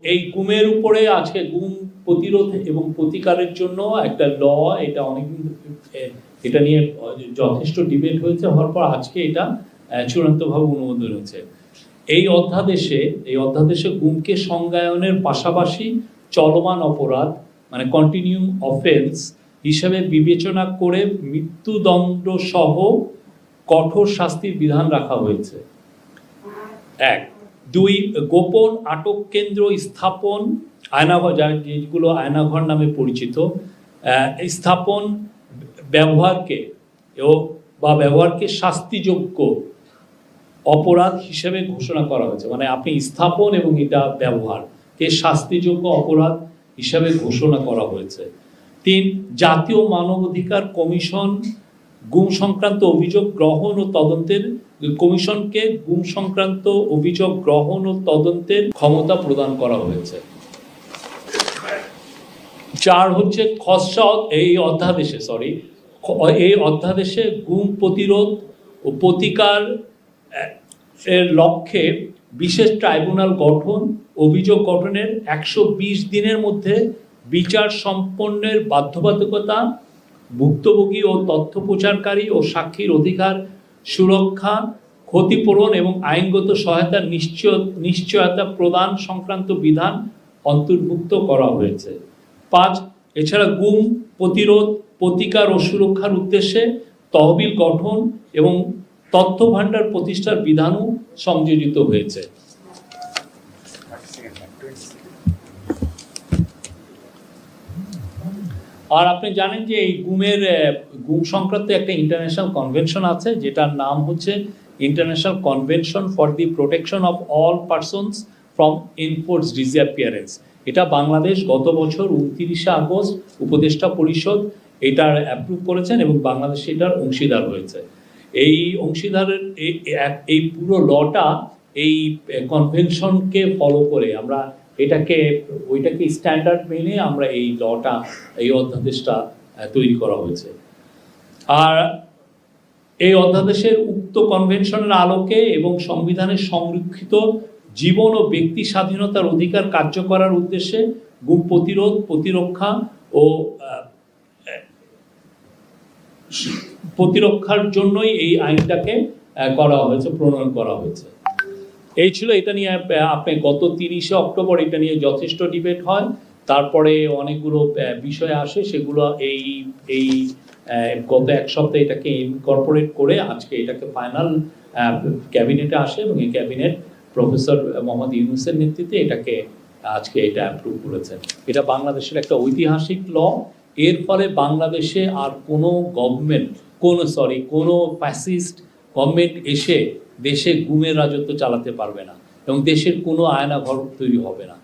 এই গুমের উপরে আজকে গুম প্রতিরোধ এবং প্রতিকারের জন্য একটা ল, এটা অনেকদিন এটা নিয়ে যথেষ্ট ডিবেট হয়েছে, হওয়ার পর আজকে এটা চূড়ান্তভাবে অনুমোদন হয়েছে। এই অধ্যাদেশে গুমকে সংজ্ঞায়নের পাশাপাশি চলমান অপরাধ মানে কন্টিনিউম অফেন্স হিসাবে বিবেচনা করে মৃত্যুদণ্ড সহ কঠোর শাস্তির বিধান রাখা হয়েছে। 1, 2 গোপন আটক কেন্দ্র স্থাপন, আয়নাঘর, যেগুলো আয়নাঘর নামে পরিচিত, স্থাপন ব্যবহারকে শাস্তিযোগ্য অপরাধ হিসেবে ঘোষণা করা হয়েছে। মানে আপনি স্থাপন এবং এটা ব্যবহারকে শাস্তিযোগ্য অপরাধ হিসাবে ঘোষণা করা হয়েছে। 3, জাতীয় মানবাধিকার কমিশন গুম সংক্রান্ত অভিযোগ গ্রহণ ও তদন্তের কমিশনকে গুম সংক্রান্ত অভিযোগ গ্রহণ ও তদন্তের ক্ষমতা প্রদান করা হয়েছে। 4 হচ্ছে খসড়া এই অধ্যাদেশে গুম প্রতিরোধ ও প্রতিকার এর লক্ষ্যে বিশেষ ট্রাইব্যুনাল গঠন, অভিযোগ গঠনের 120 দিনের মধ্যে বিচার সম্পন্নের বাধ্যবাধকতা, ভুক্তভোগী ও তথ্য প্রচারকারী ও সাক্ষীর অধিকার সুরক্ষা, ক্ষতিপূরণ এবং আইনগত সহায়তার নিশ্চয়তা প্রদান সংক্রান্ত বিধান অন্তর্ভুক্ত করা হয়েছে। 5, এছাড়া গুম প্রতিরোধ, প্রতিকার ও সুরক্ষার উদ্দেশ্যে তহবিল গঠন এবং তথ্য ভাণ্ডার প্রতিষ্ঠার বিধানও সংযোজিত হয়েছে। আর আপনি জানেন যে এই গুম সংক্রান্ত একটা ইন্টারন্যাশনাল কনভেনশন আছে, যেটার নাম হচ্ছে international convention for the protection of all persons from enforced disappearance. এটা বাংলাদেশ গত বছর 29 আগস্ট উপদেষ্টা পরিষদ এটার অ্যাপ্রুভ করেছেন এবং বাংলাদেশ এটার অংশীদার হয়েছে। এই অংশীদারের এই পুরো লটা এই কনভেনশনকে ফলো করে আমরা ওইটাকে স্ট্যান্ডার্ড মেনে আমরা এই লটা, এই অধ্যাদেশটা তৈরি করা হয়েছে। আর এই অধ্যাদেশের উক্ত কনভেনশনের আলোকে এবং সংবিধানের সংরক্ষিত জীবন ও ব্যক্তি স্বাধীনতার অধিকার কার্য করার উদ্দেশ্যে গুম প্রতিরোধ, প্রতিরক্ষা ও প্রতিরক্ষার জন্যই এই আইনটাকে করা হয়েছে, প্রণয়ন করা হয়েছে। এই ছিল এটা নিয়ে আপনি গত 30 অক্টোবর এটা নিয়ে যথেষ্ট ডিবেট হয়, তারপরে অনেকগুলো বিষয় আসে, সেগুলো এই গত এক সপ্তাহে এটাকে ইনকর্পোরেট করে আজকে এটাকে ফাইনাল ক্যাবিনেটে আসে এবং এই ক্যাবিনেট প্রফেসর মোহাম্মদ ইউনূসের নেতৃত্বে এটাকে আজকে এটা অ্যাপ্রুভ করেছেন। এটা বাংলাদেশের একটা ঐতিহাসিক ল। এর ফলে বাংলাদেশে আর কোনো ফ্যাসিস্ট গভর্নমেন্ট এসে দেশে গুমের রাজত্ব চালাতে পারবে না এবং দেশের কোনো আয়নাঘর তৈরি হবে না।